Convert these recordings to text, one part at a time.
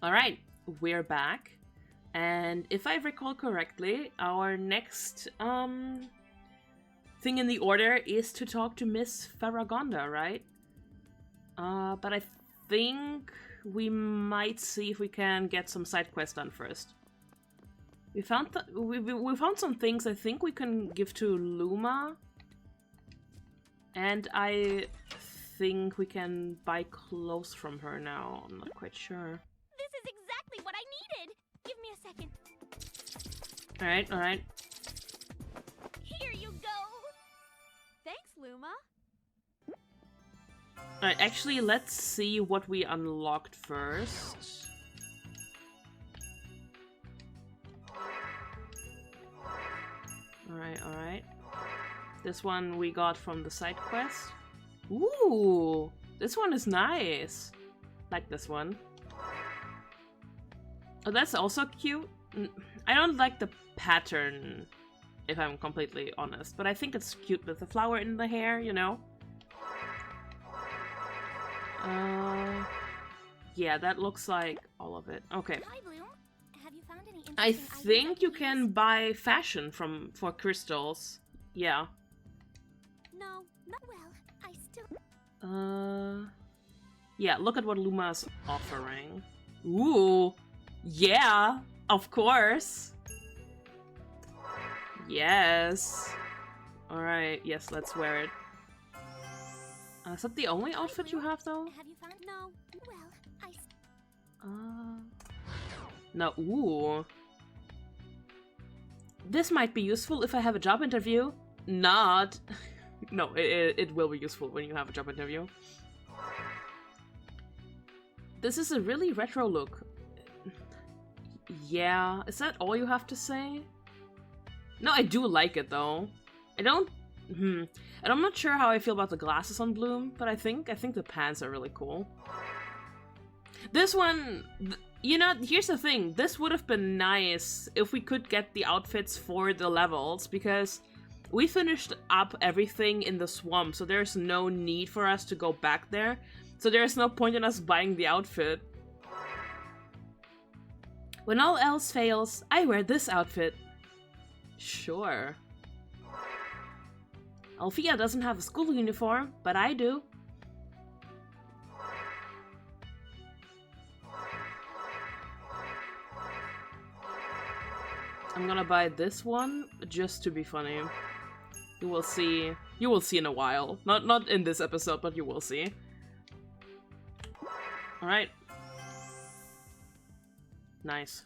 Alright, we're back. And if I recall correctly, our next thing in the order is to talk to Miss Farragonda, right? But I think we might see if we can get some side quests done first. We found we found some things I think we can give to Luma. And I think we can buy clothes from her now. I'm not quite sure. This is exactly what I needed! Give me a second. Alright, alright. Here you go! Thanks, Luma. Alright, actually, let's see what we unlocked first. Alright, alright. This one we got from the side quest. Ooh! This one is nice! Like this one. Oh, that's also cute. I don't like the pattern, if I'm completely honest, but I think it's cute with the flower in the hair, you know? Yeah, that looks like all of it. Okay. Hi, Bloom. Have you found any I interesting think items you I can buy fashion for crystals. Yeah. No, not well. I still... Yeah, look at what Luma's offering. Ooh! Yeah! Of course! Yes! Alright, yes, let's wear it. Is that the only outfit you have, though? Have you found... No, well, No, ooh. This might be useful if I have a job interview. Not. No, it will be useful when you have a job interview. This is a really retro look. Yeah, is that all you have to say? No, I do like it though. I don't... And I'm not sure how I feel about the glasses on Bloom, but I think the pants are really cool. This one... You know, here's the thing. This would have been nice if we could get the outfits for the levels, because we finished up everything in the swamp, so there's no need for us to go back there. So there's no point in us buying the outfit. When all else fails, I wear this outfit. Sure. Alfia doesn't have a school uniform, but I do. I'm gonna buy this one just to be funny. You will see. You will see in a while. Not in this episode, but you will see. All right. Nice.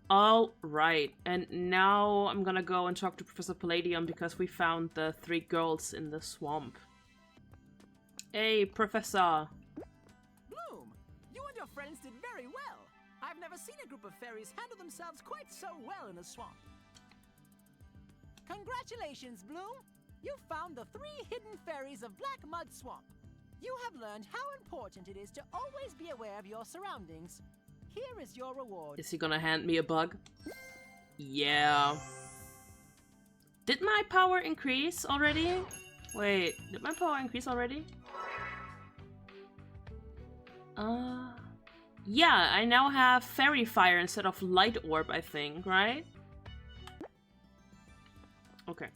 All right, and now I'm gonna go and talk to Professor Palladium because we found the 3 girls in the swamp. Hey, Professor. Bloom, you and your friends did very well. I've never seen a group of fairies handle themselves quite so well in a swamp. Congratulations, Bloom. You found the 3 hidden fairies of Black Mud Swamp. You have learned how important it is to always be aware of your surroundings. Here is your reward. Is he gonna hand me a bug? Yeah. Did my power increase already? Wait, did my power increase already? Yeah, I now have Fairy Fire instead of Light Orb, I think, right? Okay.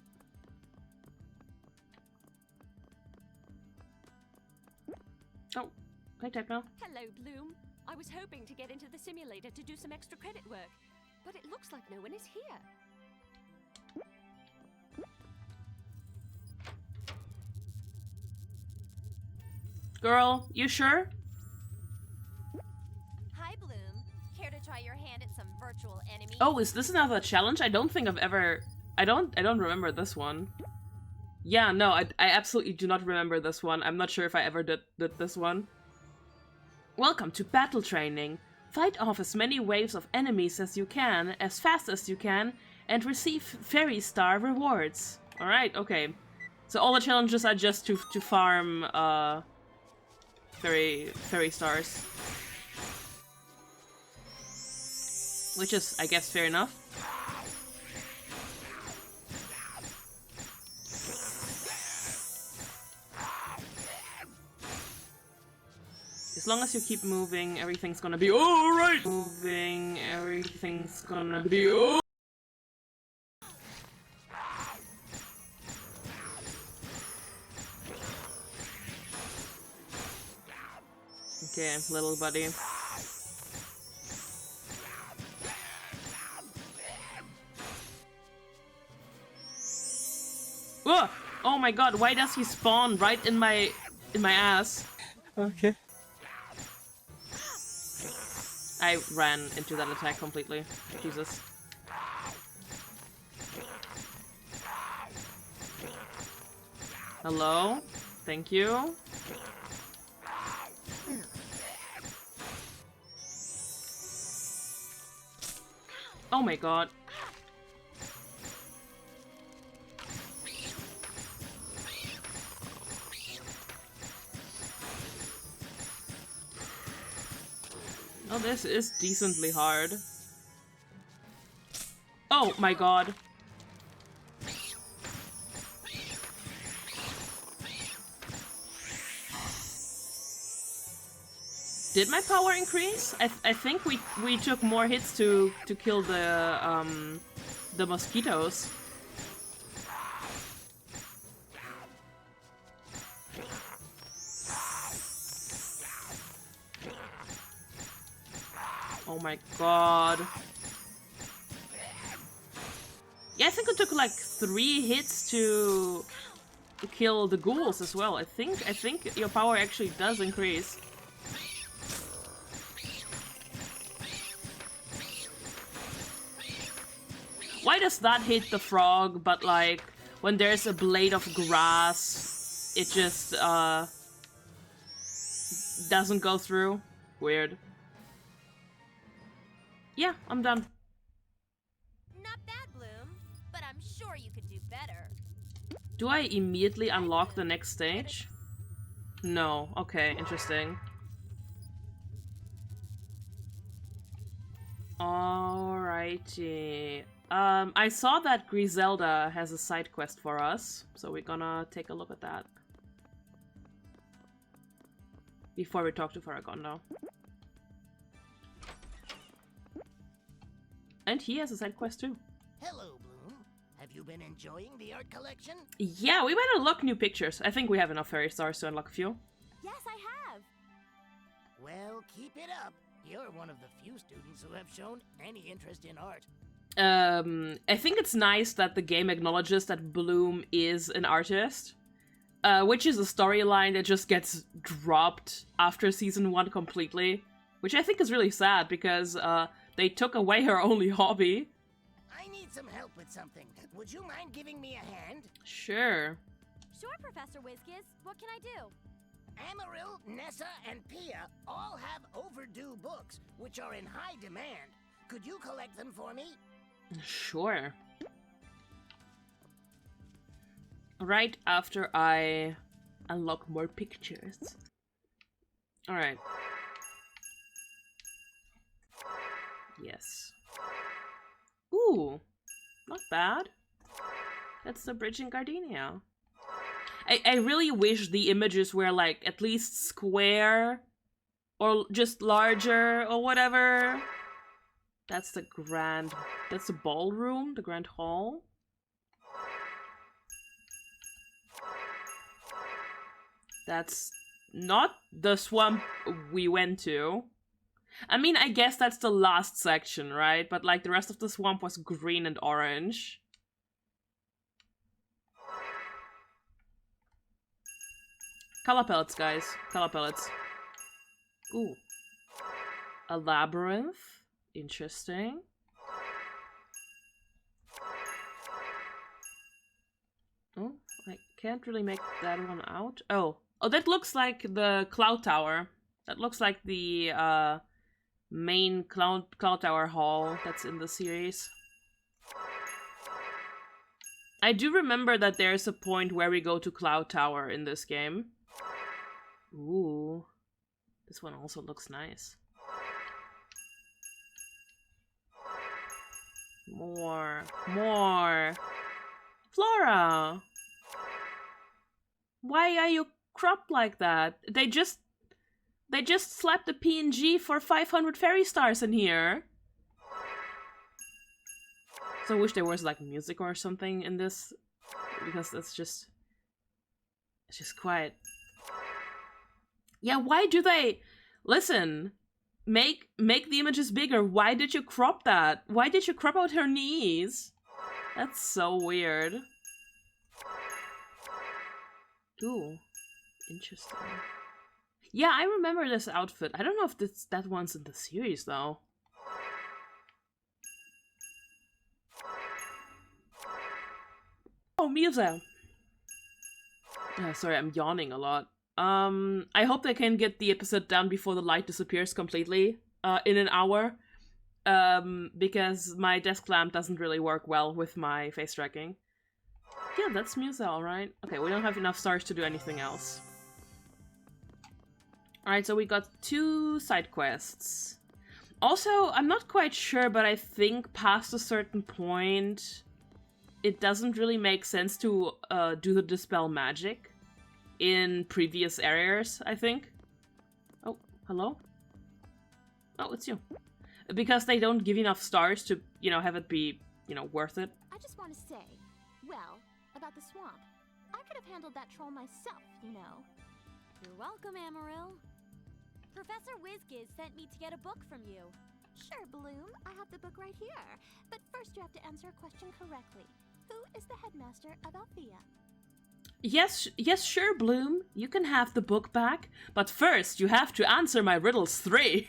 Oh, hi Techno. Hello, Bloom. I was hoping to get into the simulator to do some extra credit work, but it looks like no one is here. Girl, you sure? Hi, Bloom. Care to try your hand at some virtual enemies? Oh, is this another challenge? I don't think I've ever... I don't remember this one. Yeah, no, I absolutely do not remember this one. I'm not sure if I ever did this one. Welcome to battle training. Fight off as many waves of enemies as you can, as fast as you can, and receive Fairy Star rewards. Alright, okay. So all the challenges are just to farm, Fairy Stars. Which is, I guess, fair enough. As long as you keep moving, everything's gonna be alright! Moving, everything's gonna be alright! Okay, little buddy. Whoa! Oh my god, why does he spawn right in my ass? Okay. I ran into that attack completely. Jesus. Hello? Thank you. Oh my god. Oh, this is decently hard. Oh my god. Did my power increase? I think we took more hits to kill the mosquitoes. Oh my god. Yeah, I think it took like 3 hits to kill the ghouls as well. I think your power actually does increase. Why does that hit the frog, but like when there's a blade of grass, it just doesn't go through? Weird. Yeah, I'm done. Not bad, Bloom, but I'm sure you could do better. Do I immediately unlock the next stage? No. Okay, interesting. Alrighty. I saw that Griselda has a side quest for us, so we're gonna take a look at that. Before we talk to Faragondo. And he has a side quest too. Hello, Bloom. Have you been enjoying the art collection? Yeah, we better unlock new pictures. I think we have enough fairy stars to unlock a few. Yes, I have. Well, keep it up. You're one of the few students who have shown any interest in art. I think it's nice that the game acknowledges that Bloom is an artist. Which is a storyline that just gets dropped after season 1 completely. Which I think is really sad because they took away her only hobby. I need some help with something. Would you mind giving me a hand? Sure. Sure, Professor Whizkiz. What can I do? Amaryl, Nessa, and Pia all have overdue books, which are in high demand. Could you collect them for me? Sure. Right after I unlock more pictures. Alright. Yes. Ooh, not bad. That's the bridge in Gardenia. I really wish the images were like at least square or just larger or whatever. That's the ballroom, the grand hall. That's not the swamp we went to. I mean, I guess that's the last section, right? But like the rest of the swamp was green and orange. Color palettes, guys. Color palettes. Ooh. A labyrinth. Interesting. Oh, I can't really make that one out. Oh, that looks like the cloud tower. That looks like the main cloud tower hall that's in the series. I do remember that there's a point where we go to Cloud Tower in this game. Ooh. This one also looks nice. More. Flora! Why are you cropped like that? They just They just slapped a PNG for 500 fairy stars in here. So I wish there was like music or something in this, because it's just quiet. Yeah, why do they listen? Make the images bigger. Why did you crop that? Why did you crop out her knees? That's so weird. Ooh, interesting. Yeah, I remember this outfit. I don't know if that one's in the series though. Oh, Musa. Sorry, I'm yawning a lot. I hope they can get the episode done before the light disappears completely, in an hour. Because my desk lamp doesn't really work well with my face tracking. Yeah, that's Musa, alright. Okay, we don't have enough stars to do anything else. Alright, so we got 2 side quests. Also, I'm not quite sure, but I think past a certain point, it doesn't really make sense to do the dispel magic in previous areas, I think. Oh, hello? Oh, it's you. Because they don't give enough stars to, you know, have it be, you know, worth it. I just want to say, well, about the swamp. I could have handled that troll myself, you know. You're welcome, Amaryl. Professor Whizgiz sent me to get a book from you. Sure, Bloom. I have the book right here. But first you have to answer a question correctly. Who is the headmaster of Althea? Yes, sure, Bloom. You can have the book back. But first, you have to answer my riddles 3.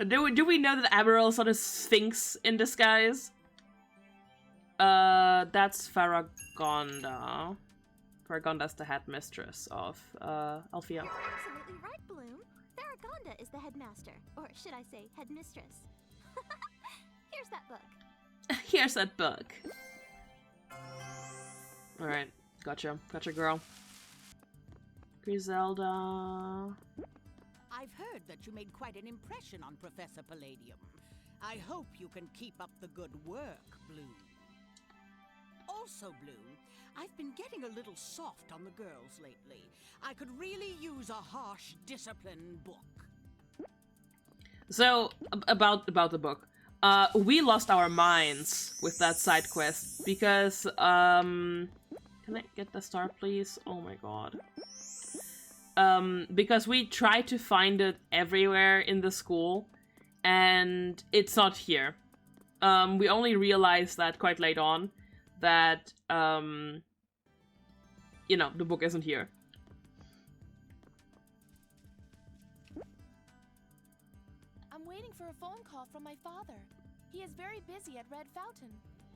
Do we know that Amaryl on a sphinx in disguise? That's Faragonda. Faragonda's the headmistress of Althea. You're absolutely right, Bloom. Faragonda is the headmaster, or should I say headmistress. Here's that book. Here's that book. Alright, gotcha, girl. Griselda. I've heard that you made quite an impression on Professor Palladium. I hope you can keep up the good work, Bloom. Also, Bloom, I've been getting a little soft on the girls lately. I could really use a harsh discipline book. So, about the book. We lost our minds with that side quest because, can I get the star, please? Oh my god. Because we tried to find it everywhere in the school, and it's not here. We only realized that quite late on, that, you know, the book isn't here. I'm waiting for a phone call from my father. He is very busy at Red Fountain.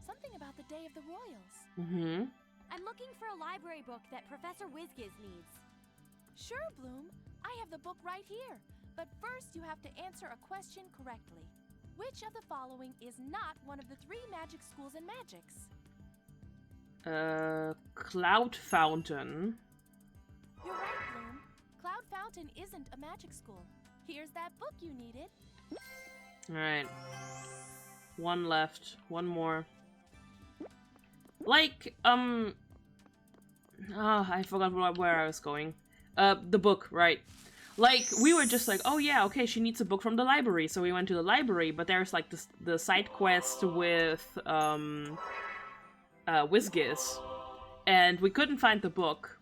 Something about the Day of the Royals. Mm-hmm. I'm looking for a library book that Professor Whizgiz needs. Sure, Bloom. I have the book right here. But first you have to answer a question correctly. Which of the following is not one of the 3 magic schools in Magix? Cloud Fountain. You're right, Bloom. Cloud Fountain isn't a magic school. Here's that book you needed. Alright. 1 left. 1 more. Like, I forgot where I was going. The book, right. Like, we were just like, oh yeah, okay, she needs a book from the library, so we went to the library, but there's like the side quest with, Whizgiz, and we couldn't find the book.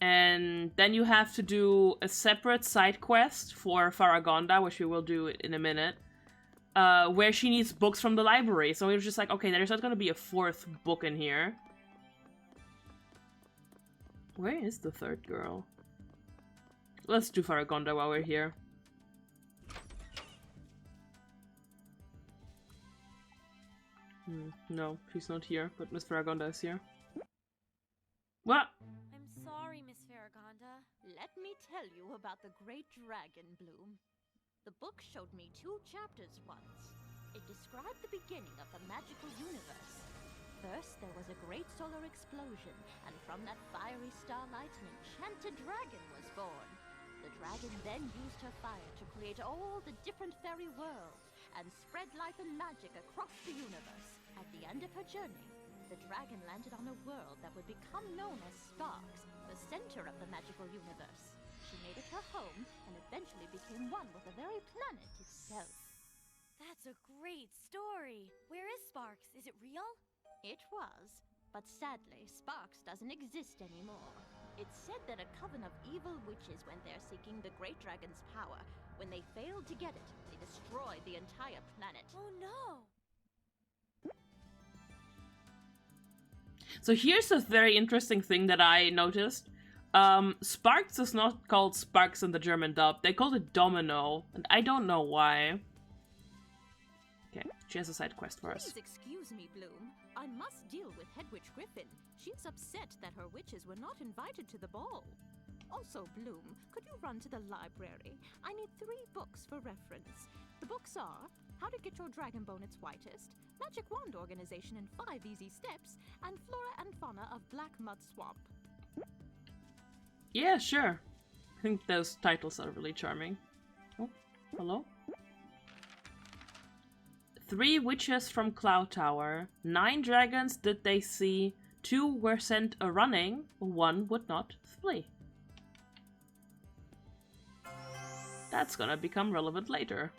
And then you have to do a separate side quest for Faragonda, which we will do in a minute, where she needs books from the library, so we were just like, okay, there's not gonna be a 4th book in here. Where is the 3rd girl? Let's do Faragonda while we're here. No, she's not here, but Miss Faragonda is here. What? I'm sorry, Miss Faragonda. Let me tell you about the Great Dragon, Bloom. The book showed me 2 chapters once. It described the beginning of the magical universe. First, there was a great solar explosion, and from that fiery starlight, an enchanted dragon was born. The dragon then used her fire to create all the different fairy worlds, and spread life and magic across the universe. At the end of her journey, the dragon landed on a world that would become known as Sparks, the center of the magical universe. She made it her home and eventually became one with the very planet itself. That's a great story. Where is Sparks? Is it real? It was, but sadly, Sparks doesn't exist anymore. It's said that a coven of evil witches went there seeking the great dragon's power. When they failed to get it, they destroyed the entire planet. Oh no! So here's a very interesting thing that I noticed. Sparks is not called Sparks in the German dub. They called it Domino, and I don't know why. Okay, she has a side quest for us. Please excuse me, Bloom. I must deal with Head Witch Griffin. She's upset that her witches were not invited to the ball. Also, Bloom, could you run to the library? I need 3 books for reference. The books are How to Get Your Dragon Bone Its Whitest, Magic Wand Organization in 5 Easy Steps, and Flora and Fauna of Black Mud Swamp. Yeah, sure. I think those titles are really charming. Oh, hello? 3 witches from Cloud Tower. 9 dragons did they see. 2 were sent a-running. 1 would not flee. That's gonna become relevant later.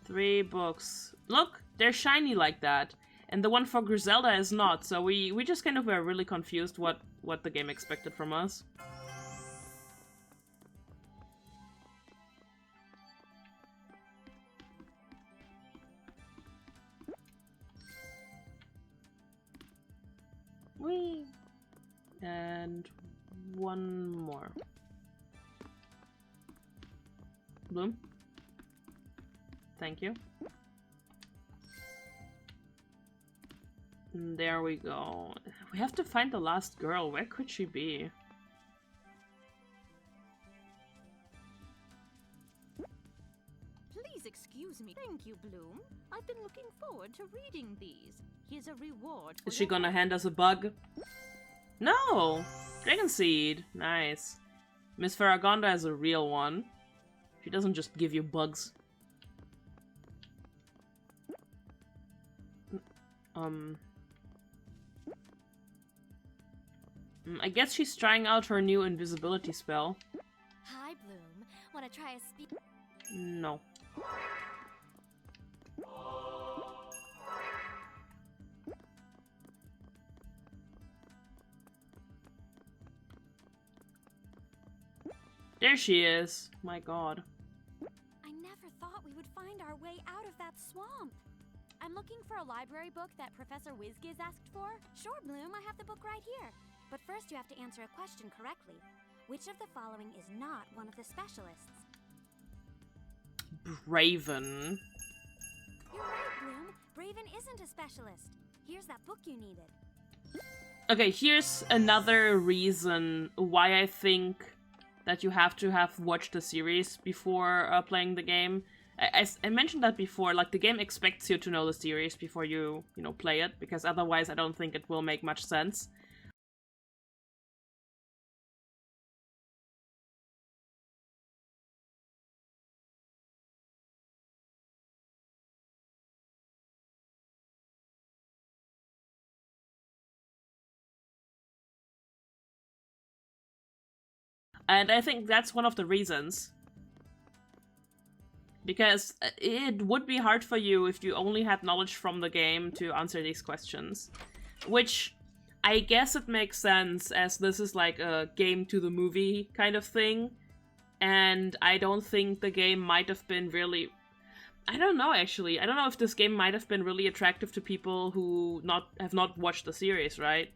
3 books. Look, they're shiny like that. And the one for Griselda is not, so we just kind of were really confused what the game expected from us. Whee! And 1 more. Bloom. Thank you. There we go. We have to find the last girl. Where could she be? Please excuse me. Thank you, Bloom. I've been looking forward to reading these. Here's a reward for Is she your gonna help. hand us a bug? No! Dragon Seed. Nice. Miss Farragonda is a real one. She doesn't just give you bugs. I guess she's trying out her new invisibility spell. Hi, Bloom. Wanna try a speed? No. There she is. My god. I never thought we would find our way out of that swamp. I'm looking for a library book that Professor Whizgiz asked for. Sure, Bloom, I have the book right here. But first you have to answer a question correctly. Which of the following is not one of the specialists? Braven. You're right, Bloom. Braven isn't a specialist. Here's that book you needed. Okay, here's another reason why I think that you have to have watched the series before playing the game. I mentioned that before, like, the game expects you to know the series before you play it, because otherwise I don't think it will make much sense. And I think that's one of the reasons. Because it would be hard for you if you only had knowledge from the game to answer these questions. Which, I guess it makes sense, as this is like a game to the movie kind of thing. And I don't think the game might have been really... I don't know, actually. I don't know if this game might have been really attractive to people who have not watched the series, right?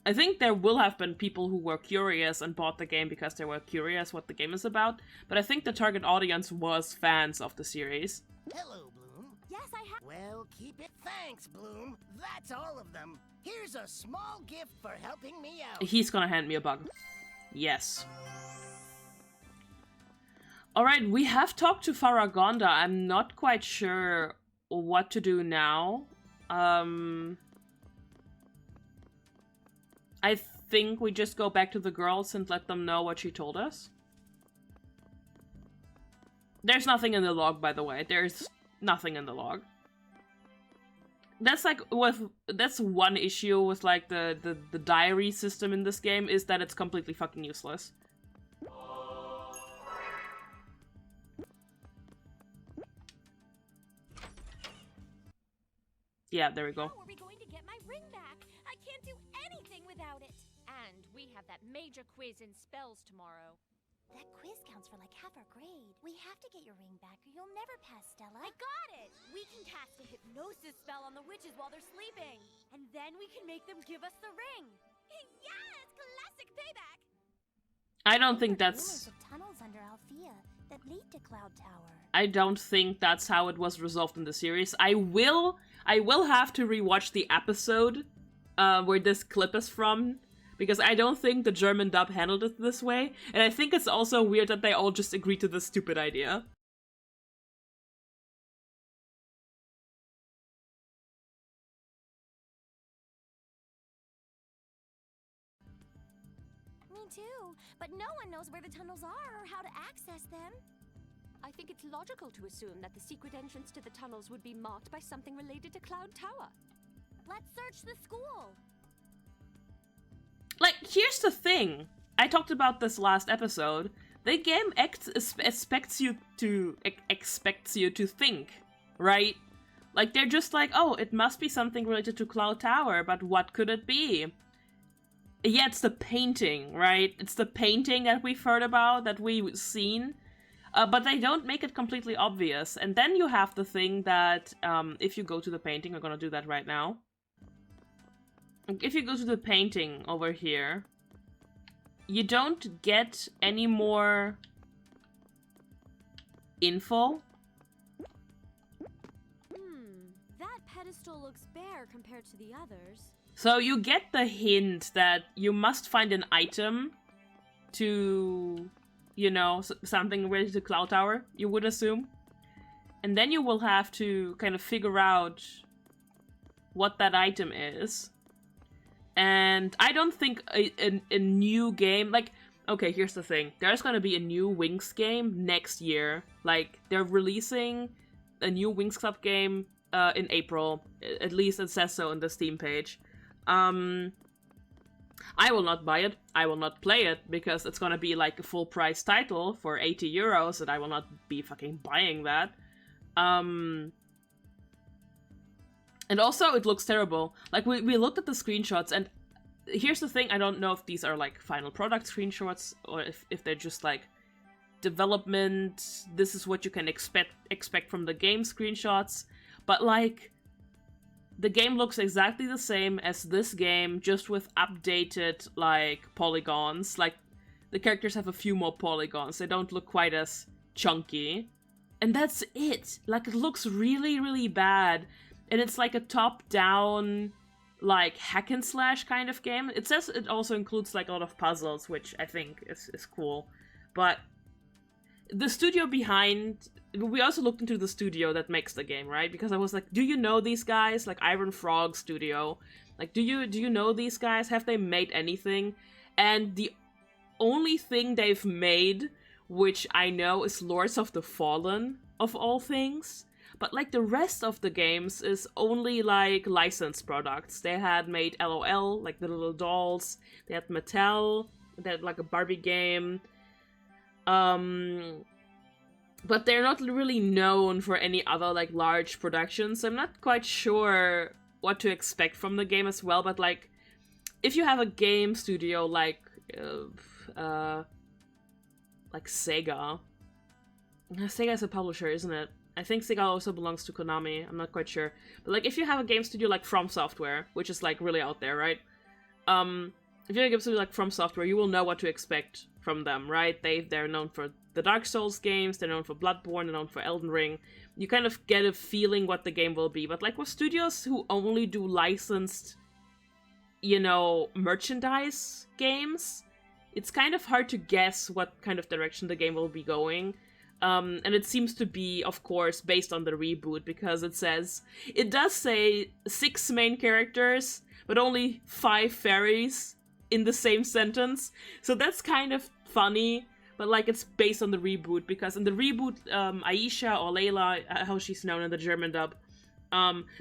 I think there will have been people who were curious and bought the game because they were curious what the game is about, but I think the target audience was fans of the series. Hello, Bloom. Yes, I have. Well, keep it. Thanks, Bloom. That's all of them. Here's a small gift for helping me out. He's gonna hand me a bug. Yes. Alright, we have talked to Farragonda. I'm not quite sure what to do now. I think we just go back to the girls and let them know what she told us. There's nothing in the log, by the way. There's Nothing in the log. That's like that's one issue with like the diary system in this game, is that it's completely fucking useless. Yeah, there we go. How are we going to get my ring back? I can't do anything without it. And we have that major quiz in spells tomorrow. That quiz counts for like half our grade. We have to get your ring back or you'll never pass, Stella. I got it! We can cast a hypnosis spell on the witches while they're sleeping. And then we can make them give us the ring. Yes! Classic payback! I don't think Rumors that's... of tunnels under Althea that lead to Cloud Tower. I don't think that's how it was resolved in the series. I will have to rewatch the episode where this clip is from, because I don't think the German dub handled it this way, and I think it's also weird that they all just agreed to this stupid idea. Me too, but no one knows where the tunnels are or how to access them. I think it's logical to assume that the secret entrance to the tunnels would be marked by something related to Cloud Tower. Let's search the school. Like, here's the thing. I talked about this last episode. The game expects you to think, right? Like, they're just like, oh, it must be something related to Cloud Tower, but what could it be? Yeah, it's the painting, right? It's the painting that we've heard about, that we've seen. But they don't make it completely obvious. And then you have the thing that, if you go to the painting, we're gonna do that right now. If you go to the painting over here, you don't get any more info. That pedestal looks bare compared to the others. So you get the hint that you must find an item to, you know, something related to Cloud Tower, you would assume. And then you will have to kind of figure out what that item is. And I don't think a new game, like, okay, here's the thing. There's gonna be a new Winx game next year. Like, they're releasing a new Winx Club game in April. At least it says so on the Steam page. I will not buy it. I will not play it, because it's gonna be like a full price title for 80 euros, and I will not be fucking buying that. And also, it looks terrible. Like, we looked at the screenshots, and here's the thing, I don't know if these are, like, final product screenshots, or if they're just, like, development, this is what you can expect from the game screenshots, but, like, the game looks exactly the same as this game, just with updated, like, polygons. Like, the characters have a few more polygons, they don't look quite as chunky. And that's it! Like, it looks really, really bad. And it's like a top-down, like, hack and slash kind of game. It says it also includes, like, a lot of puzzles, which I think is cool. But the studio behind... We also looked into the studio that makes the game, right? Because I was like, do you know these guys? Like, Iron Frog Studio. Like, do you know these guys? Have they made anything? And the only thing they've made, which I know, is Lords of the Fallen, of all things. But, like, the rest of the games is only, like, licensed products. They had made LOL, like the little dolls. They had Mattel. They had, like, a Barbie game. But they're not really known for any other, like, large productions. So I'm not quite sure what to expect from the game as well. But, like, if you have a game studio like Sega. Sega is a publisher, isn't it? I think Sega also belongs to Konami, I'm not quite sure. But, like, if you have a game studio like From Software, which is, like, really out there, right? If you have a game studio like From Software, you will know what to expect from them, right? They're known for the Dark Souls games, they're known for Bloodborne, they're known for Elden Ring. You kind of get a feeling what the game will be. But, like, with studios who only do licensed, you know, merchandise games, it's kind of hard to guess what kind of direction the game will be going. And it seems to be, of course, based on the reboot, because it does say 6 main characters, but only 5 fairies in the same sentence. So that's kind of funny, but like it's based on the reboot, because in the reboot, Aisha, or Layla, how she's known in the German dub,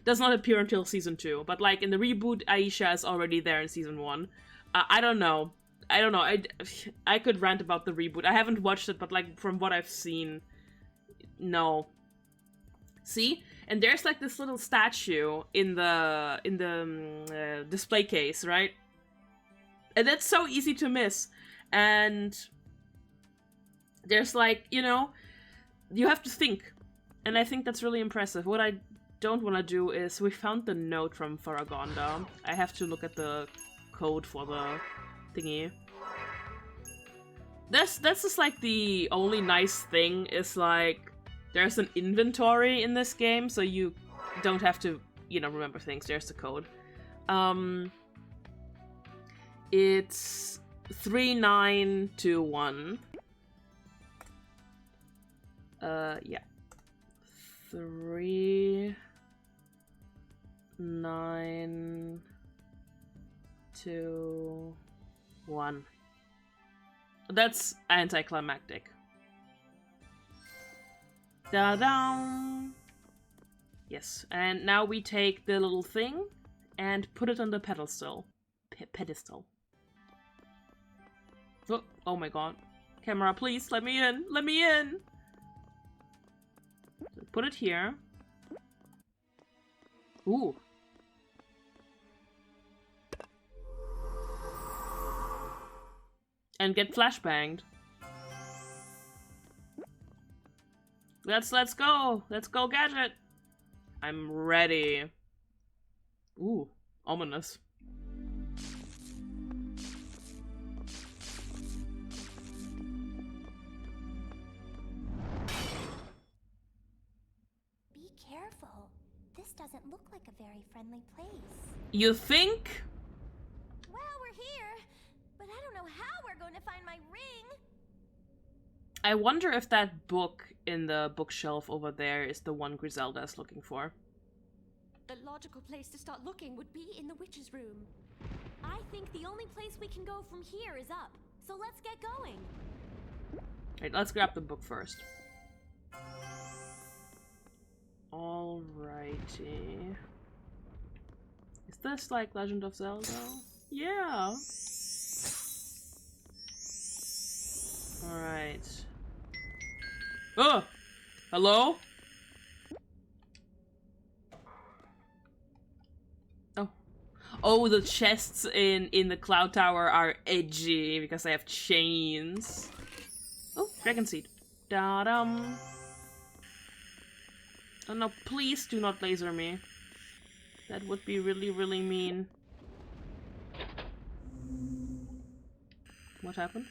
does not appear until season 2. But like in the reboot, Aisha is already there in season 1. I don't know. I could rant about the reboot. I haven't watched it, but like from what I've seen, no. See? And there's like this little statue in the display case, right? And that's so easy to miss. And there's like, you know, you have to think. And I think that's really impressive. What I don't want to do is, we found the note from Faragonda. I have to look at the code for the thingy. That's just like the only nice thing, is like there's an inventory in this game, so you don't have to, you know, remember things. There's the code. It's 3921. Yeah. 3921. That's anticlimactic. Da-da! Yes, and now we take the little thing and put it on the pedestal. Pedestal. Oh my god. Camera, please, let me in! Let me in! So put it here. Ooh. And get flashbanged. Let's go! Let's go, Gadget! I'm ready. Ooh, ominous. Be careful. This doesn't look like a very friendly place. You think? Well, we're here, but I don't know how we're going to find my ring. I wonder if that book in the bookshelf over there is the one Griselda is looking for. The logical place to start looking would be in the witch's room. I think the only place we can go from here is up, so let's get going. Right, let's grab the book first. Alrighty. Is this like Legend of Zelda? Yeah. Alright. Oh! Hello? Oh. Oh, the chests in the Cloud Tower are edgy because they have chains. Oh, Dragon Seed. Da-dum. Oh no, please do not laser me. That would be really, really mean. What happened?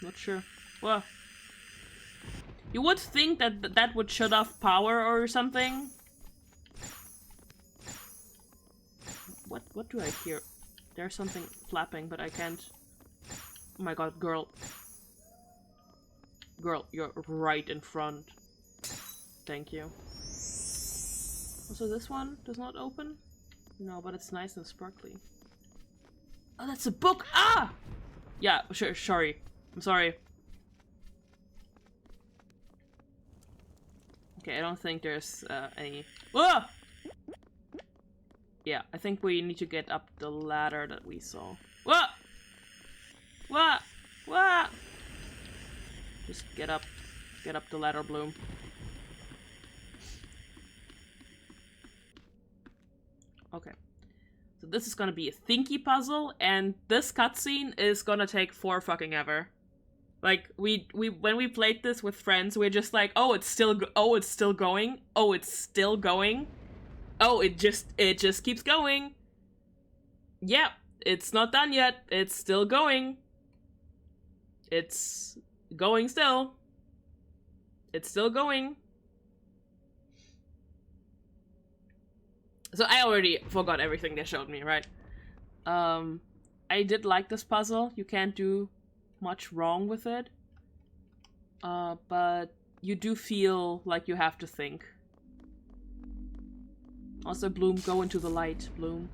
Not sure. Well, you would think that that would shut off power or something. What do I hear? There's something flapping, but I can't. Oh my god, girl. Girl, you're right in front. Thank you. Also, this one does not open? No, but it's nice and sparkly. Oh, that's a book! Ah! Yeah, sure, sorry. I'm sorry. Okay, I don't think there's any... Ah! Yeah, I think we need to get up the ladder that we saw. What? What? What? Just get up the ladder, Bloom. Okay. So this is gonna be a thinky puzzle, and this cutscene is gonna take for fucking ever. Like, we when we played this with friends, we're just like, oh, it's still going. Oh, it's still going. Oh, it just keeps going. Yeah, it's not done yet. It's still going. It's going still. It's still going. So I already forgot everything they showed me, right? I did like this puzzle. You can't do much wrong with it. But you do feel like you have to think. Also, Bloom, go into the light, Bloom.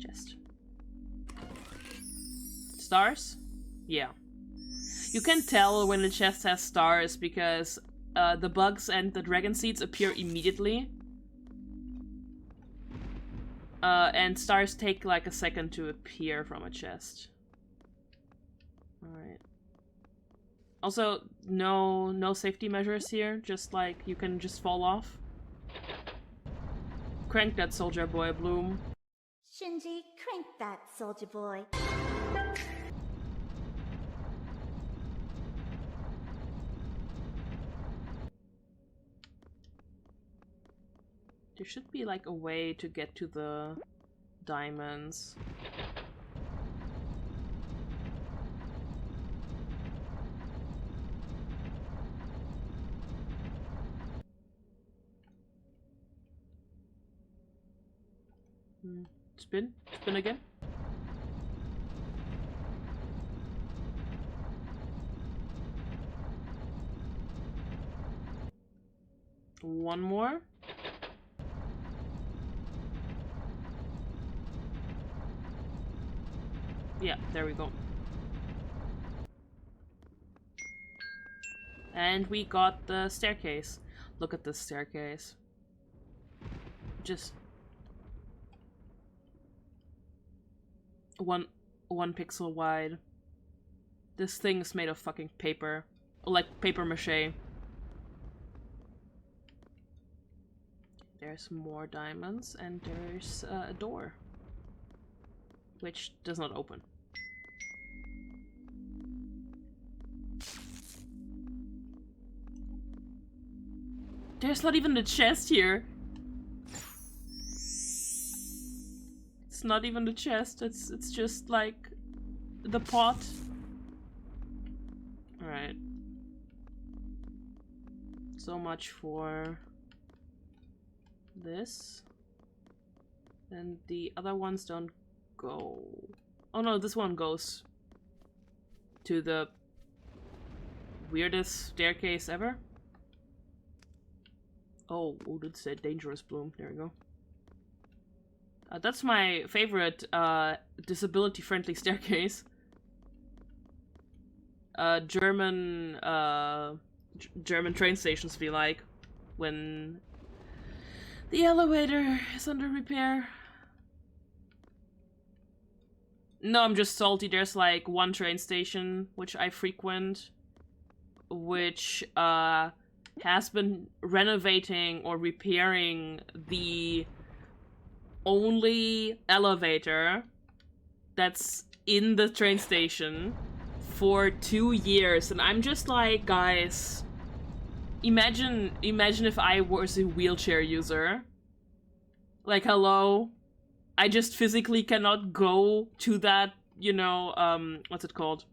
Chest. Stars? Yeah. You can tell when the chest has stars because the bugs and the dragon seeds appear immediately. And stars take like a second to appear from a chest. Alright. Also, no safety measures here, just like you can just fall off. Crank that soldier boy, Bloom. Shinji, crank that soldier boy. There should be like a way to get to the diamonds. Spin? Spin again? One more? Yeah, there we go. And we got the staircase. Look at this staircase. Just one pixel wide. This thing is made of fucking paper. Like paper mache. There's more diamonds and there's a door. Which does not open. There's not even a chest here. It's not even the chest, it's just like the pot. Alright. So much for this. And the other ones don't go. Oh no, this one goes to the weirdest staircase ever. Oh, it said dangerous Bloom. There we go. That's my favorite disability-friendly staircase. German train stations be like when the elevator is under repair. No, I'm just salty. There's like one train station which I frequent, which has been renovating or repairing the only elevator that's in the train station for 2 years, and I'm just like, guys, imagine if I was a wheelchair user. Like, hello? I just physically cannot go to that, you know, what's it called?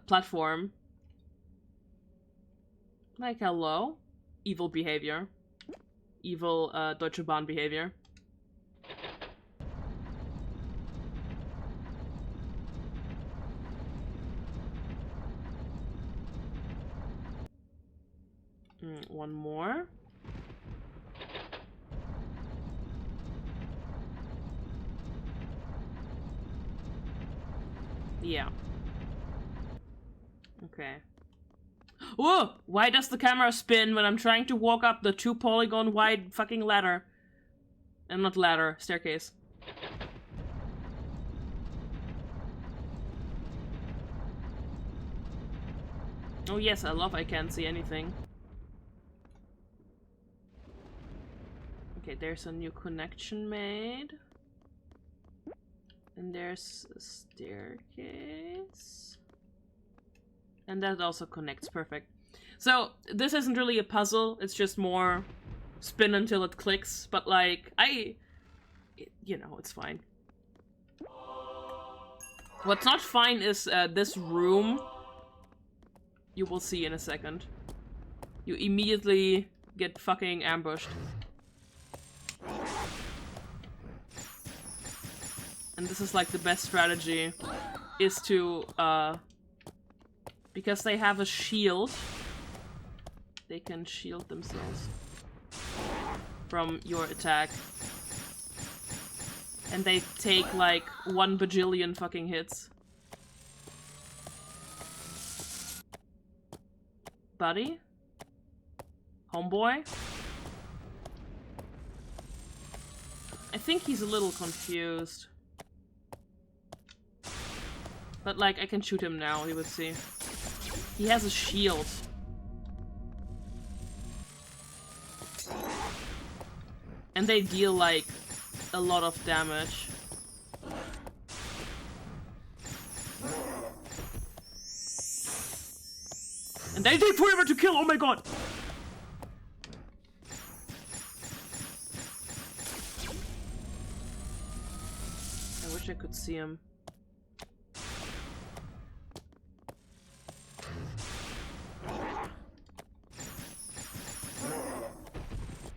Platform. Like, hello? Evil behavior. Evil, Deutsche Bahn behavior. One more. Yeah. Okay. Whoa! Why does the camera spin when I'm trying to walk up the 2-polygon wide fucking ladder? And not ladder, staircase. Oh yes, I love I can't see anything. Okay, there's a new connection made. And there's a staircase. And that also connects, perfect. So, this isn't really a puzzle, it's just more spin until it clicks, but like, you know, it's fine. What's not fine is this room. You will see in a second. You immediately get fucking ambushed. And this is like the best strategy, is to, because they have a shield, they can shield themselves from your attack. And they take like 1 bajillion fucking hits. Buddy? Homeboy? I think he's a little confused. But like, I can shoot him now, you would see. He has a shield. And they deal like a lot of damage. And they take forever to kill, oh my god! I wish I could see him.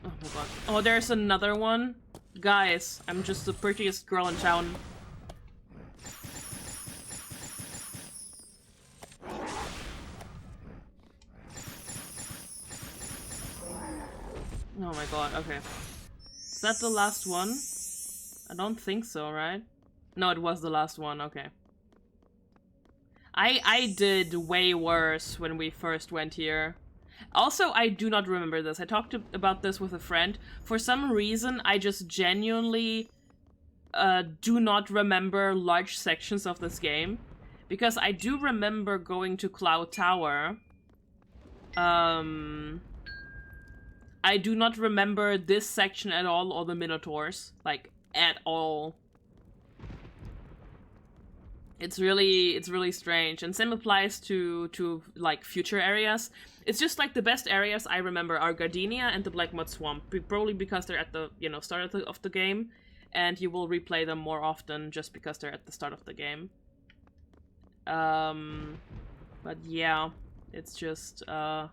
Oh my god. Oh, there's another one? Guys, I'm just the prettiest girl in town. Oh my god, okay. Is that the last one? I don't think so, right? No, it was the last one, okay. I did way worse when we first went here. Also, I do not remember this. I talked about this with a friend. For some reason, I just genuinely do not remember large sections of this game. Because I do remember going to Cloud Tower. I do not remember this section at all, or the Minotaurs. Like, at all. It's really strange. And same applies to like, future areas. It's just like the best areas I remember are Gardenia and the Black Mud Swamp. Probably because they're at the, you know, start of the game. And you will replay them more often just because they're at the start of the game. But yeah, it's just, really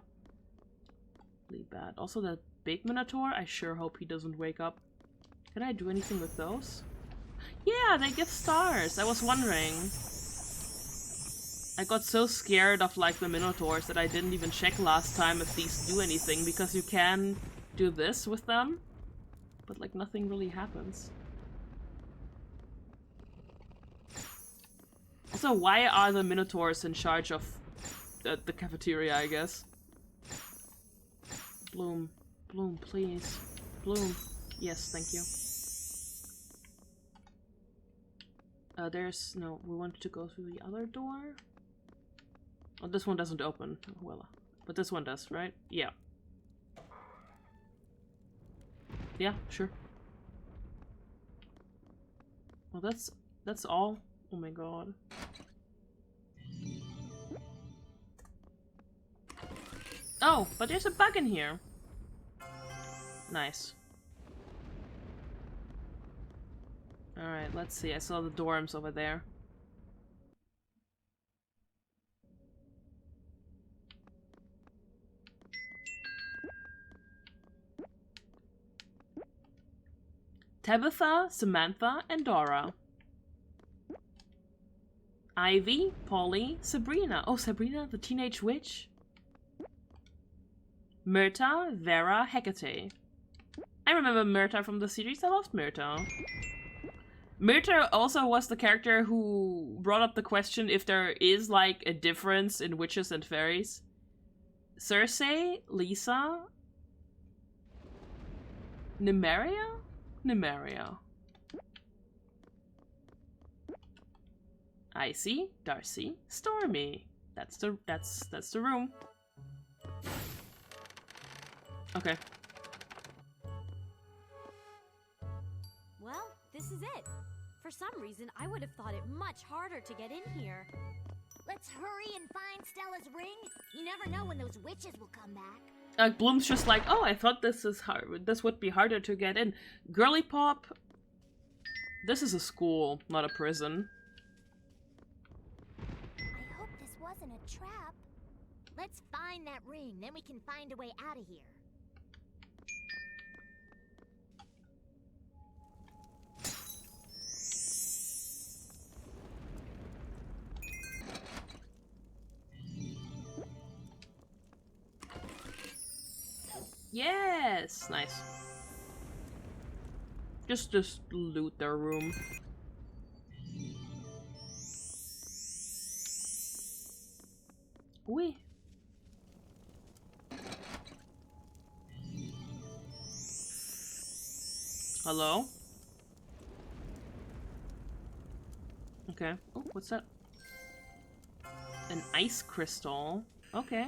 bad. Also, that big Minotaur, I sure hope he doesn't wake up. Can I do anything with those? Yeah, they give stars. I was wondering. I got so scared of like the Minotaurs that I didn't even check last time if these do anything, because you can do this with them, but like nothing really happens. Also, why are the Minotaurs in charge of the cafeteria, I guess? Bloom. Bloom, please. Bloom. Yes, thank you. There's... no, we want to go through the other door. Oh, this one doesn't open. Well, but this one does, right? Yeah. Yeah, sure. Well, that's all. Oh my god. Oh, but there's a bug in here. Nice. Alright, let's see. I saw the dorms over there. Tabitha, Samantha, and Dora. Ivy, Polly, Sabrina. Oh, Sabrina, the teenage witch. Myrta, Vera, Hecate. I remember Myrta from the series. I loved Myrta. Myrta also was the character who brought up the question if there is, like, a difference in witches and fairies. Cersei, Lisa... Nymeria? Nymeria. Icy, Darcy, Stormy. That's the room. Okay. Well, this is it. For some reason, I would have thought it much harder to get in here. Let's hurry and find Stella's ring. You never know when those witches will come back. Bloom's just like, oh, I thought this would be harder to get in. Girly Pop, this is a school, not a prison. I hope this wasn't a trap. Let's find that ring, then we can find a way out of here. Yes, nice. Just loot their room. Oui. Hello? Okay. Oh, what's that? An ice crystal. Okay.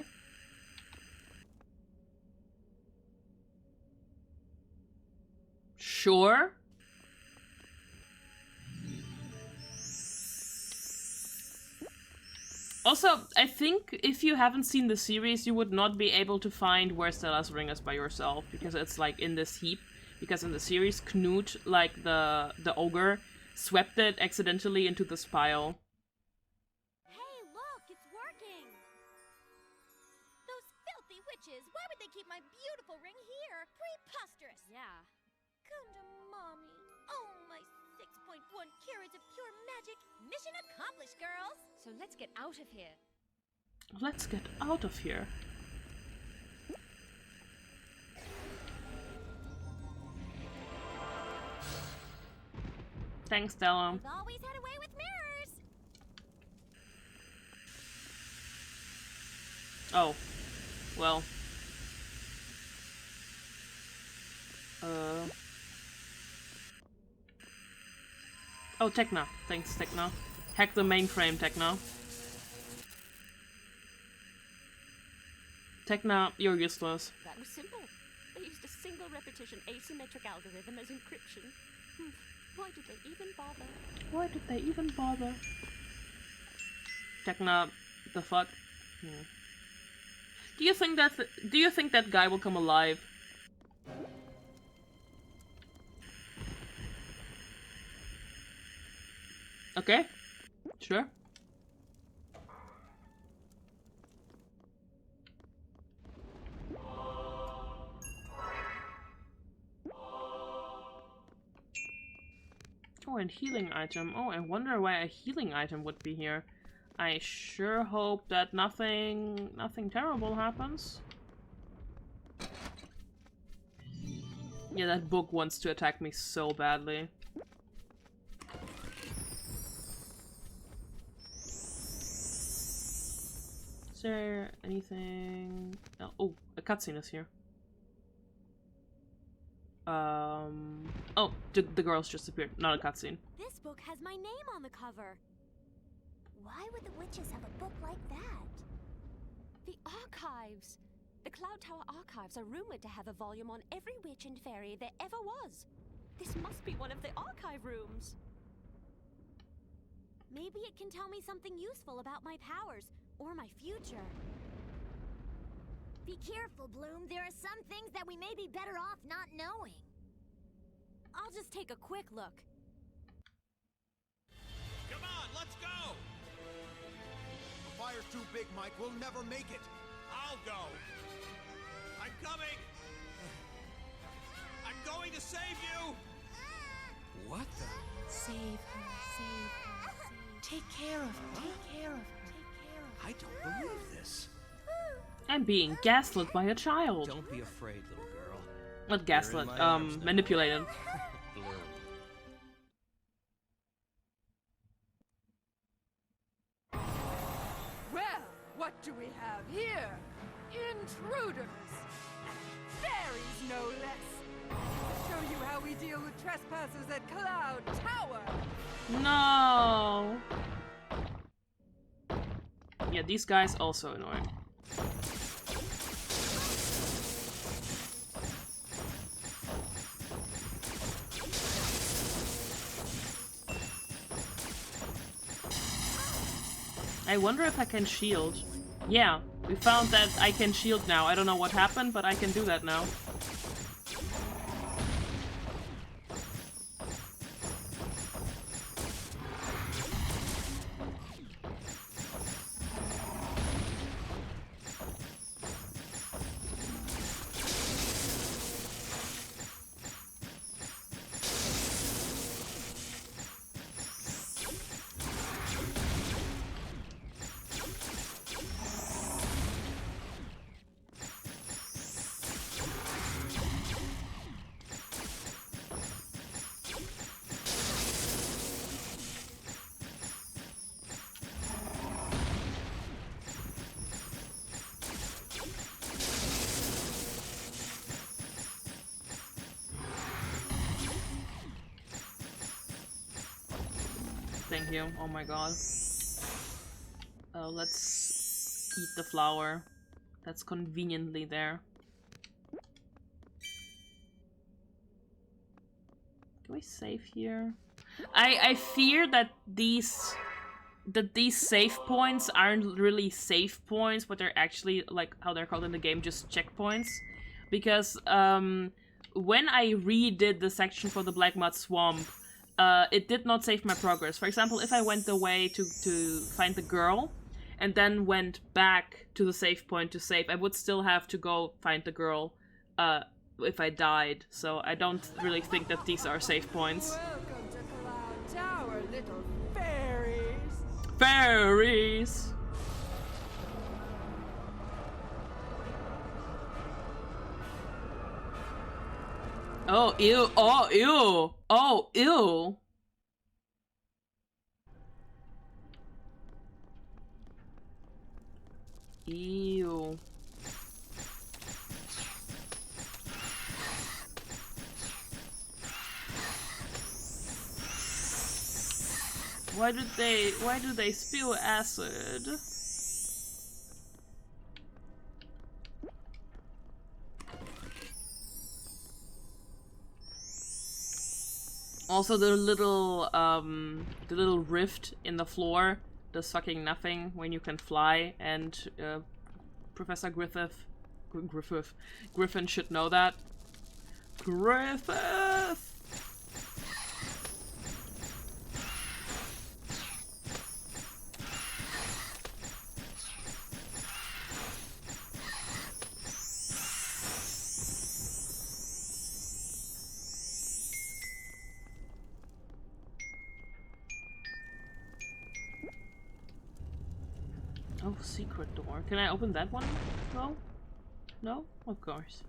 Sure. Also, I think if you haven't seen the series, you would not be able to find where Stella's ring is by yourself, because it's like in this heap. Because in the series, Knut, like the ogre, swept it accidentally into this pile. Hey, look, it's working! Those filthy witches! Why would they keep my beautiful ring here? Preposterous! Yeah. Come to mommy. Oh, my 6.1 carats of pure magic. Mission accomplished, girls! So let's get out of here. Let's get out of here. Thanks, Stella. We've always had a way with mirrors! Oh. Well. Oh, Techna. Thanks, Techna. Hack the mainframe, Techna. Techna, you're useless. That was simple. They used a single repetition asymmetric algorithm as encryption. Why did they even bother? Why did they even bother? Techna, the fuck? Do you think that guy will come alive? Okay. Sure. Oh, and healing item. Oh, I wonder why a healing item would be here. I sure hope that nothing terrible happens. Yeah, that book wants to attack me so badly. Is there anything? Oh, a cutscene is here. Oh, the girls just appeared. Not a cutscene. This book has my name on the cover. Why would the witches have a book like that? The archives! The Cloud Tower archives are rumored to have a volume on every witch and fairy there ever was. This must be one of the archive rooms. Maybe it can tell me something useful about my powers, or my future. Be careful, Bloom. There are some things that we may be better off not knowing. I'll just take a quick look. Come on, let's go! The fire's too big, Mike. We'll never make it. I'll go. I'm coming. I'm going to save you. What the? Save her, save her, save. Take care of her, take care of her, take care of her. I don't believe this. I'm being gaslit by a child. Don't be afraid, little girl. Not gaslit, manipulated. Bloom. Well, what do we have here? Intruders! Fairies, no less! Show you how we deal with trespassers at Cloud Tower! No. Yeah, these guys also annoying. I wonder if I can shield. Yeah, we found that I can shield now. I don't know what happened, but I can do that now. Thank you. Oh my god. Let's eat the flower. That's conveniently there. Can we save here? I fear that these save points aren't really save points, but they're actually, like how they're called in the game, just checkpoints. Because when I redid the section for the Black Mud Swamp, it did not save my progress. For example, if I went away to find the girl, and then went back to the save point to save, I would still have to go find the girl if I died. So I don't really think that these are save points. Welcome to Cloud Tower, little fairies. Fairies! Oh, ew. Oh, ew. Oh, ew. Ew. Why do they spew acid? Also, the little rift in the floor does fucking nothing when you can fly, and Professor Griffin should know that. Griffith! Oh, secret door. Can I open that one? No? No? Of course.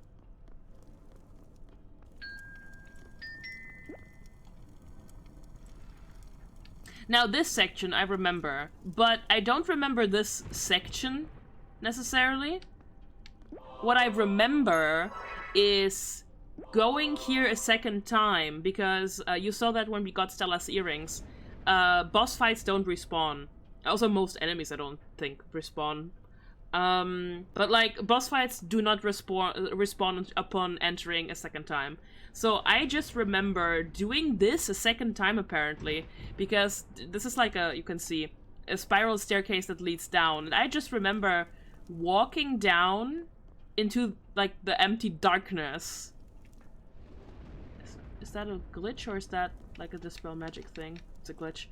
Now this section I remember, but I don't remember this section necessarily. What I remember is going here a second time, because you saw that when we got Stella's earrings. Boss fights don't respawn. Also, most enemies, I don't think, respawn. But, like, boss fights do not respawn upon entering a second time. So, I just remember doing this a second time, apparently. Because this is like you can see, a spiral staircase that leads down. And I just remember walking down into, like, the empty darkness. Is that a glitch, or is that, like, a Dispel Magic thing? It's a glitch.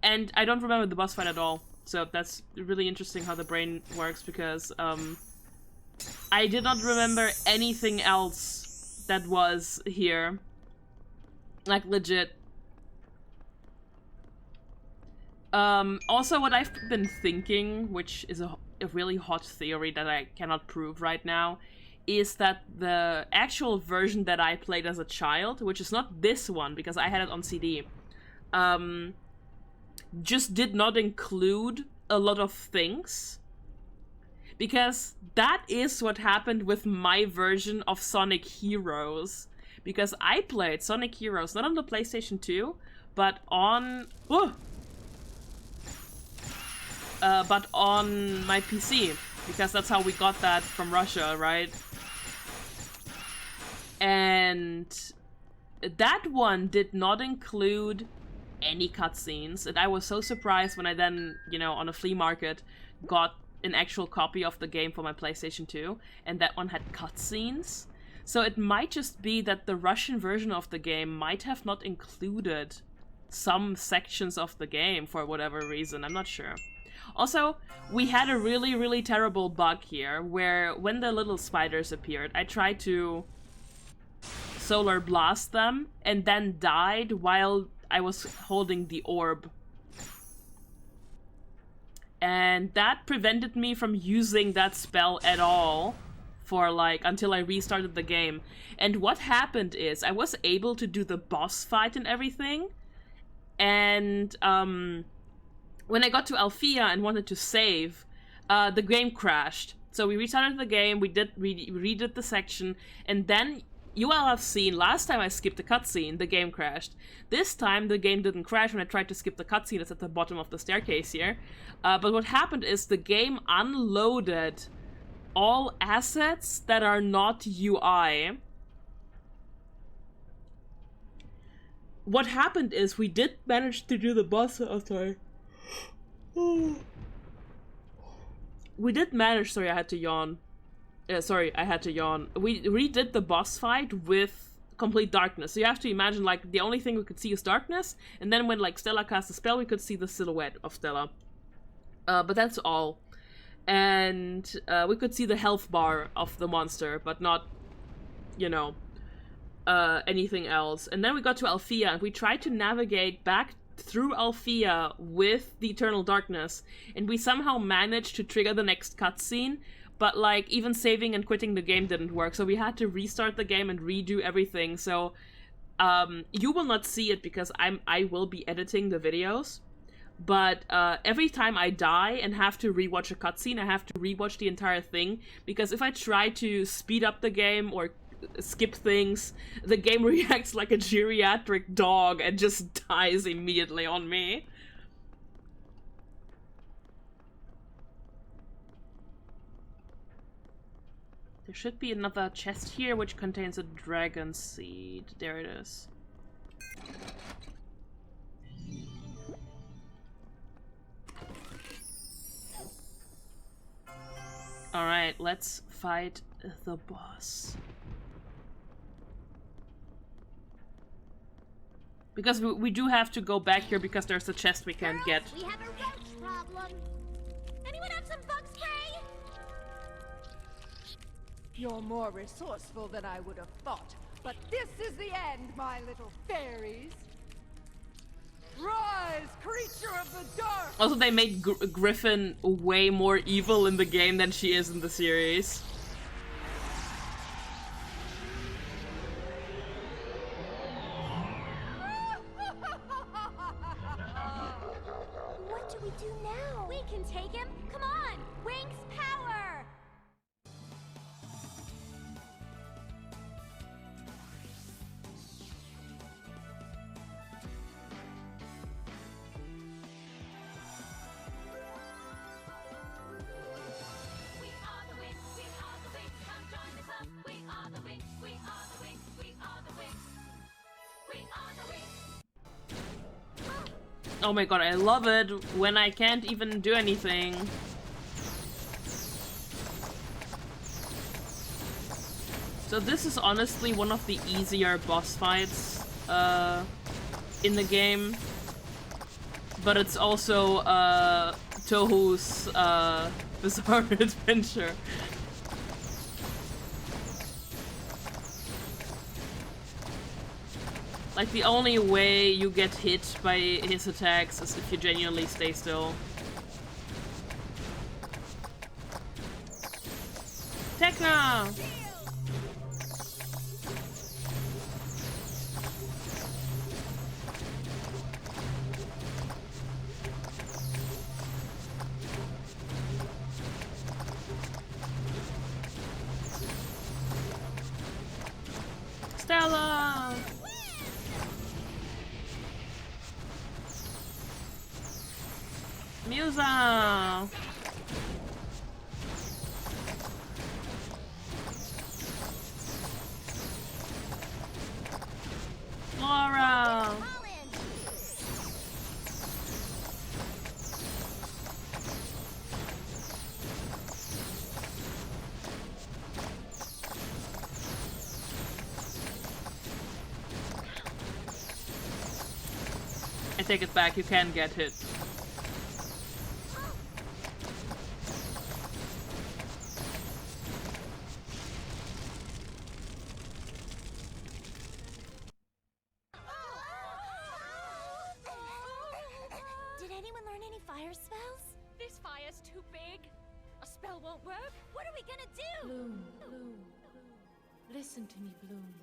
And I don't remember the boss fight at all, so that's really interesting how the brain works, because I did not remember anything else that was here. Like, legit. Also, what I've been thinking, which is a really hot theory that I cannot prove right now, is that the actual version that I played as a child, which is not this one, because I had it on CD, just did not include a lot of things. Because that is what happened with my version of Sonic Heroes. Because I played Sonic Heroes not on the PlayStation 2, but on... but on my PC. Because that's how we got that from Russia, right? And that one did not include any cutscenes, and I was so surprised when I then, you know, on a flea market got an actual copy of the game for my PlayStation 2, and that one had cutscenes. So it might just be that the Russian version of the game might have not included some sections of the game for whatever reason, I'm not sure. Also, we had a really terrible bug here, where when the little spiders appeared, I tried to solar blast them, and then died while I was holding the orb. And that prevented me from using that spell at all for, like, until I restarted the game. And what happened is, I was able to do the boss fight and everything, and when I got to Alfea and wanted to save, the game crashed. So we restarted the game, we redid the section, and then you all have seen, last time I skipped a cutscene, the game crashed. This time, the game didn't crash when I tried to skip the cutscene that's at the bottom of the staircase here. But what happened is the game unloaded all assets that are not UI. What happened is we did manage to do the boss. Oh, sorry. We did manage. Sorry, I had to yawn. Sorry, I had to yawn. We redid the boss fight with complete darkness. So you have to imagine, like, the only thing we could see is darkness, and then when, like, Stella cast a spell, we could see the silhouette of Stella. But that's all. And we could see the health bar of the monster, but not, you know, anything else. And then we got to Althea, and we tried to navigate back through Althea with the Eternal Darkness, and we somehow managed to trigger the next cutscene, but like even saving and quitting the game didn't work, so we had to restart the game and redo everything. So you will not see it because I will be editing the videos, but every time I die and have to rewatch a cutscene, I have to rewatch the entire thing, because if I try to speed up the game or skip things, the game reacts like a geriatric dog and just dies immediately on me. There should be another chest here which contains a dragon seed. There it is. Alright, let's fight the boss. Because we do have to go back here because there's a chest we can't get. We have a roach problem. Anyone have some bug spray? You're more resourceful than I would have thought. But this is the end, my little fairies. Rise, creature of the dark! Also, they made Griffin way more evil in the game than she is in the series. What do we do now? We can take him. Come on, Winx power! Oh my god, I love it when I can't even do anything. So this is honestly one of the easier boss fights in the game. But it's also Tohu's Bizarre Adventure. Like, the only way you get hit by his attacks is if you genuinely stay still. Tekna! Stella! Musa! Laura! I take it back, you can get hit. Did anyone learn any fire spells? This fire's too big. A spell won't work. What are we gonna do? Bloom, Bloom. Listen to me, Bloom.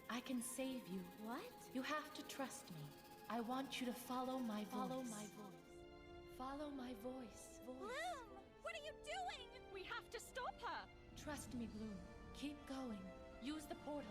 I can save you. What? You have to trust me. I want you to follow my voice. Follow my voice. Follow my voice. Bloom! What are you doing? We have to stop her. Trust me, Bloom. Keep going. Use the portal.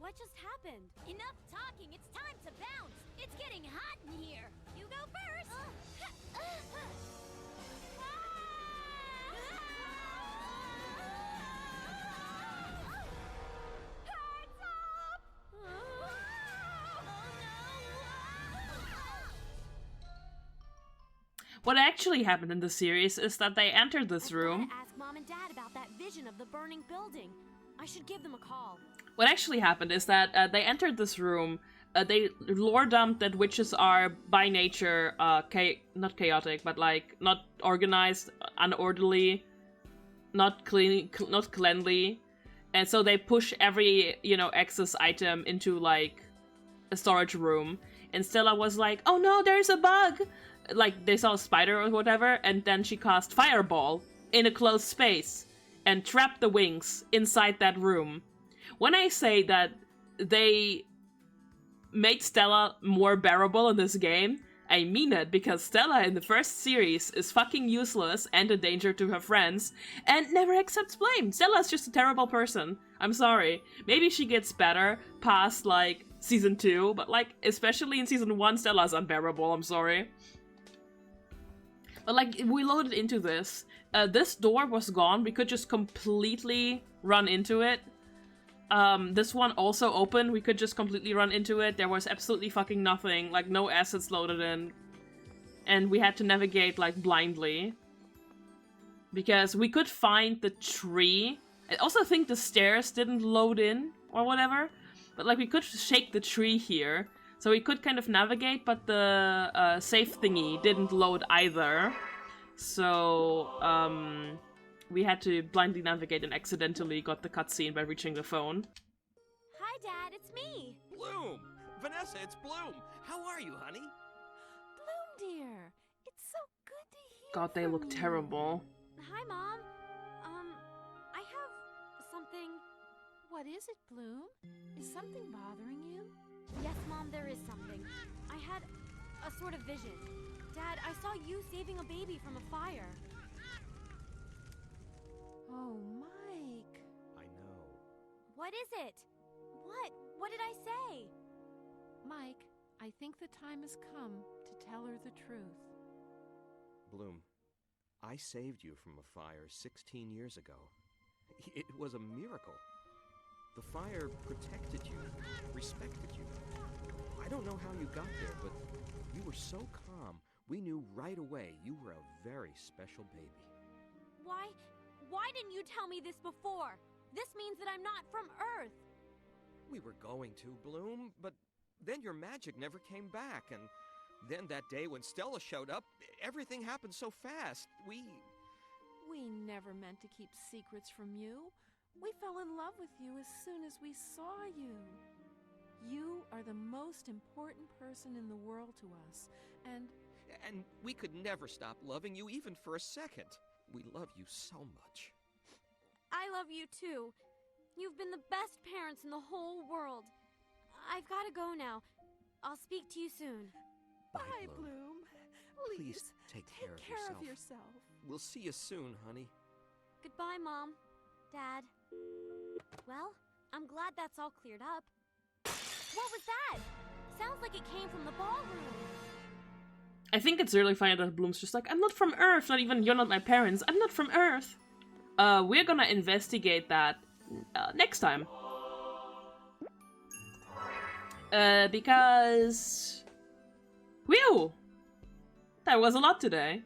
What just happened? Enough talking, it's time to bounce! It's getting hot in here! You go first! Heads up! What actually happened in the series is that they entered this room. Ask Mom and Dad about that vision of the burning building. I should give them a call. What actually happened is that they entered this room. They lore dumped that witches are by nature not chaotic, but like not organized, unorderly, not clean, not cleanly, and so they push every excess item into like a storage room. And Stella was like, "Oh no, there's a bug!" Like they saw a spider or whatever, and then she cast Fireball in a closed space and trapped the Winx inside that room. When I say that they made Stella more bearable in this game, I mean it, because Stella in the first series is fucking useless and a danger to her friends, and never accepts blame. Stella's just a terrible person. I'm sorry. Maybe she gets better past, like, Season 2, but, like, especially in Season 1, Stella's unbearable, I'm sorry. But, like, we loaded into this. This door was gone. We could just completely run into it. This one also open. We could just completely run into it. There was absolutely fucking nothing, like no assets loaded in. And we had to navigate like blindly. Because we could find the tree. I also think the stairs didn't load in or whatever. But like we could shake the tree here. So we could kind of navigate, but the safe thingy didn't load either. So, we had to blindly navigate and accidentally got the cutscene by reaching the phone. Hi, Dad, it's me! Bloom! Vanessa, it's Bloom! How are you, honey? Bloom, dear, it's so good to hear God, they from look you. terrible. Hi, Mom. I have something... What is it, Bloom? Is something bothering you? Yes, Mom, there is something. I had a sort of vision. Dad, I saw you saving a baby from a fire. Oh, Mike. I know. What is it? What? What did I say? Mike, I think the time has come to tell her the truth. Bloom, I saved you from a fire 16 years ago. It was a miracle. The fire protected you, respected you. I don't know how you got there, but you were so calm. We knew right away you were a very special baby. Why didn't you tell me this before? This means that I'm not from Earth. We were going to, Bloom, but then your magic never came back, and then that day when Stella showed up, everything happened so fast. We never meant to keep secrets from you. We fell in love with you as soon as we saw you. You are the most important person in the world to us, and we could never stop loving you even for a second. We love you so much. I love you too. You've been the best parents in the whole world. I've got to go now. I'll speak to you soon. Bye, Bloom. Please take care of yourself. We'll see you soon, honey. Goodbye, Mom. Dad. Well, I'm glad that's all cleared up. What was that? Sounds like it came from the ballroom. I think it's really funny that Bloom's just like, I'm not from Earth, not even, you're not my parents, I'm not from Earth. We're gonna investigate that next time. Because... Whew! That was a lot today.